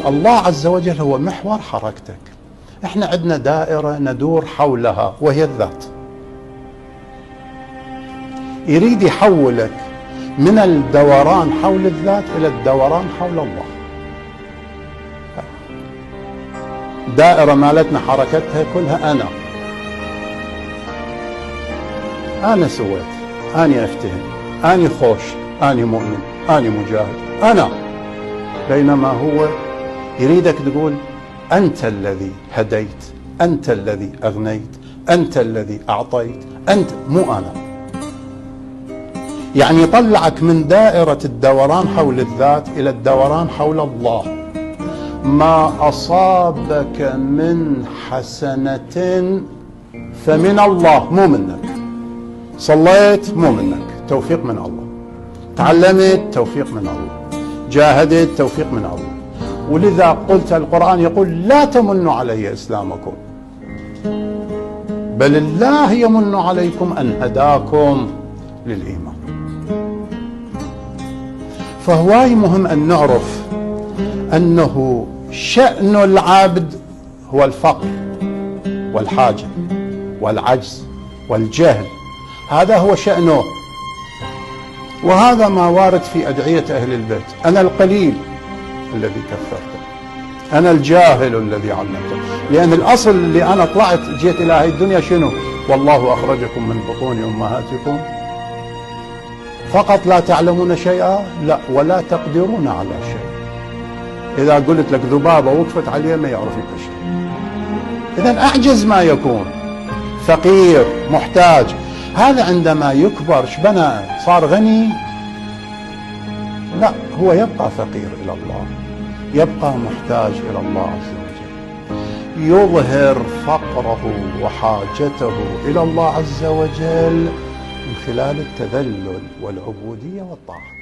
الله عز وجل هو محور حركتك. احنا عندنا دائرة ندور حولها وهي الذات. يريد يحولك من الدوران حول الذات إلى الدوران حول الله. دائرة مالتنا حركتها كلها أنا سويت، أنا أفتهم، أنا خوش، أنا مؤمن، أنا مجاهد، أنا. بينما هو يريدك تقول أنت الذي هديت، أنت الذي أغنيت، أنت الذي أعطيت، أنت، مو أنا. يعني يطلعك من دائرة الدوران حول الذات إلى الدوران حول الله. ما أصابك من حسنة فمن الله، مو منك. صليت، مو منك، توفيق من الله. تعلمت، توفيق من الله. جاهدت، توفيق من الله. ولذا قلت القرآن يقول لا تمنوا علي إسلامكم، بل الله يمن عليكم أن هداكم للإيمان. فهواي مهم أن نعرف أنه شأن العبد هو الفقر والحاجة والعجز والجهل، هذا هو شأنه. وهذا ما وارد في أدعية أهل البيت: أنا القليل الذي كفرته، أنا الجاهل الذي علمته. لأن الأصل اللي أنا طلعت جيت إلى هذه الدنيا شنو؟ والله أخرجكم من بطون أمهاتكم فقط لا تعلمون شيئا، لا ولا تقدرون على شيء. إذا قلت لك ذبابة وقفت عليه ما يعرف يكشف. إذن أعجز ما يكون، فقير محتاج. هذا عندما يكبر شبنى صار غني؟ لا، هو يبقى فقير إلى الله، يبقى محتاج إلى الله عز وجل. يظهر فقره وحاجته إلى الله عز وجل من خلال التذلل والعبودية والطاعة.